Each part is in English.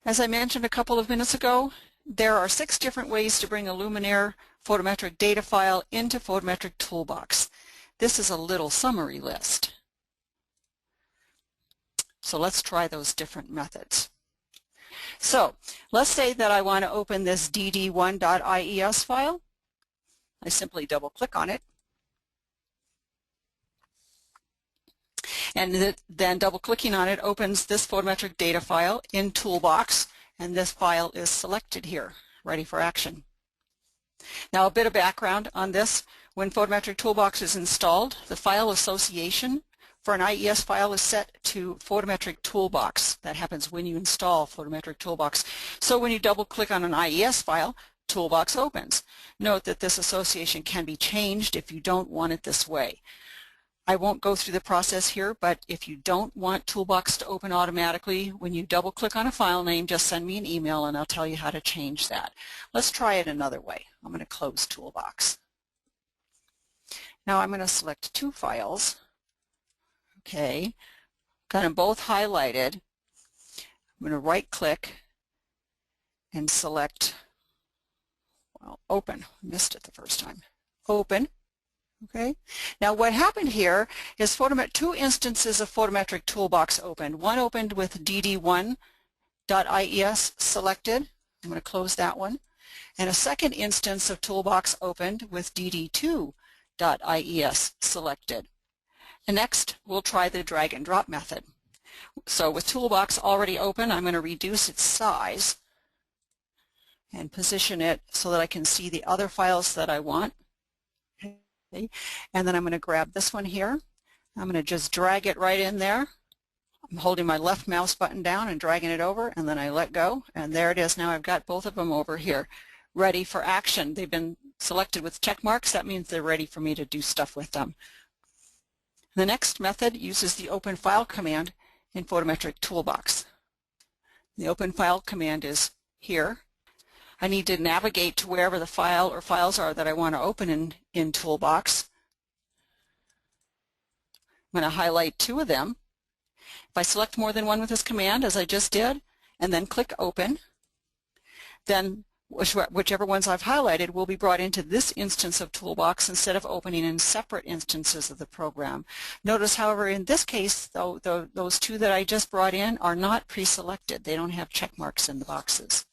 As I mentioned a couple of minutes ago, there are 6 different ways to bring a Luminaire photometric data file into Photometric Toolbox. This is a little summary list. So let's try those different methods. So let's say that I want to open this dd1.ies file. I simply double click on it. And then double clicking on it opens this photometric data file in Toolbox, and this file is selected here, ready for action. Now a bit of background on this. When Photometric Toolbox is installed, the file association for an IES file is set to Photometric Toolbox. That happens when you install Photometric Toolbox. So when you double click on an IES file, Toolbox opens. Note that this association can be changed if you don't want it this way. I won't go through the process here, but if you don't want Toolbox to open automatically, when you double click on a file name, just send me an email and I'll tell you how to change that. Let's try it another way. I'm going to close Toolbox. Now I'm going to select 2 files. Okay, got them both highlighted. I'm going to right click and select, well, open. I missed it the first time. Open. Okay. Now what happened here is 2 instances of Photometric Toolbox opened. One opened with dd1.ies selected. I'm going to close that one. And a second instance of Toolbox opened with dd2.ies selected. And next we'll try the drag and drop method. So with Toolbox already open, I'm going to reduce its size and position it so that I can see the other files that I want. And then I'm going to grab this one here. I'm going to just drag it right in there. I'm holding my left mouse button down and dragging it over, and then I let go, and there it is. Now I've got both of them over here ready for action. They've been selected with check marks. That means they're ready for me to do stuff with them. The next method uses the open file command in Photometric Toolbox. The open file command is here. I need to navigate to wherever the file or files are that I want to open in Toolbox. I'm going to highlight 2 of them. If I select more than one with this command, as I just did, and then click Open, then whichever ones I've highlighted will be brought into this instance of Toolbox instead of opening in separate instances of the program. Notice, however, in this case, though, those 2 that I just brought in are not pre-selected. They don't have check marks in the boxes.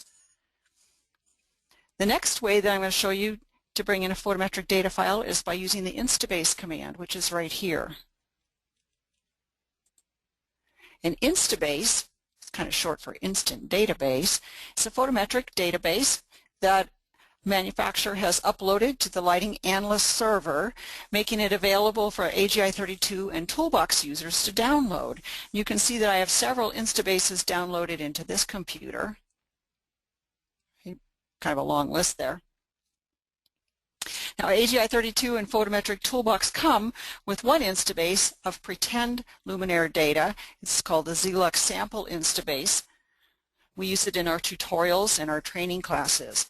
The next way that I'm going to show you to bring in a photometric data file is by using the Instabase command, which is right here. An Instabase, it's kind of short for Instant Database, it's a photometric database that manufacturer has uploaded to the Lighting Analyst server, making it available for AGI32 and Toolbox users to download. You can see that I have several Instabases downloaded into this computer. Kind of a long list there. Now AGI32 and Photometric Toolbox come with one Instabase of pretend Luminaire data. It's called the Zelux Sample Instabase. We use it in our tutorials and our training classes.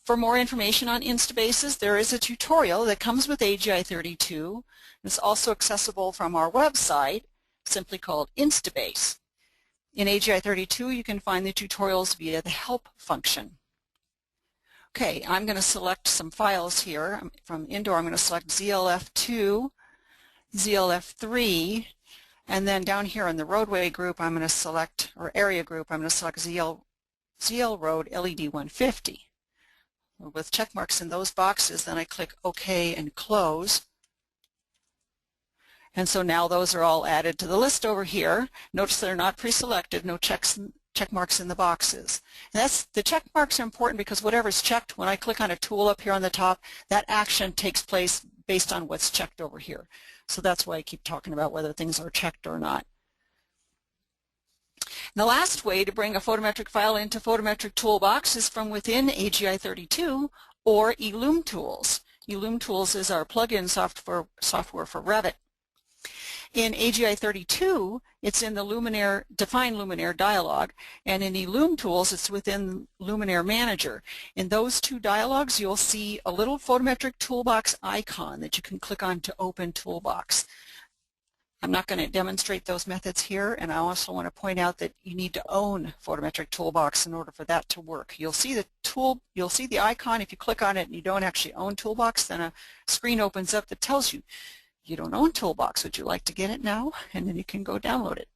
For more information on Instabases, there is a tutorial that comes with AGI32. It's also accessible from our website, simply called Instabase. In AGI32, you can find the tutorials via the help function. Okay, I'm going to select some files here. From Indoor, I'm going to select ZLF2, ZLF3, and then down here in the roadway group, I'm going to select, or area group, I'm going to select ZL Road LED 150. With check marks in those boxes, then I click OK and close. And so now those are all added to the list over here. Notice they're not pre-selected, no check marks in the boxes. And the check marks are important because whatever's checked, when I click on a tool up here on the top, that action takes place based on what's checked over here. So that's why I keep talking about whether things are checked or not. And the last way to bring a photometric file into Photometric Toolbox is from within AGI32 or eLum Tools. eLum Tools is our plug-in software for Revit. In AGI32, it's in the Define Luminaire dialog, and in eLum Tools, it's within Luminaire Manager. In those 2 dialogs, you'll see a little Photometric Toolbox icon that you can click on to open Toolbox. I'm not going to demonstrate those methods here, and I also want to point out that you need to own Photometric Toolbox in order for that to work. You'll see the icon. If you click on it and you don't actually own Toolbox, then a screen opens up that tells you, you don't own Toolbox. Would you like to get it now? And then you can go download it.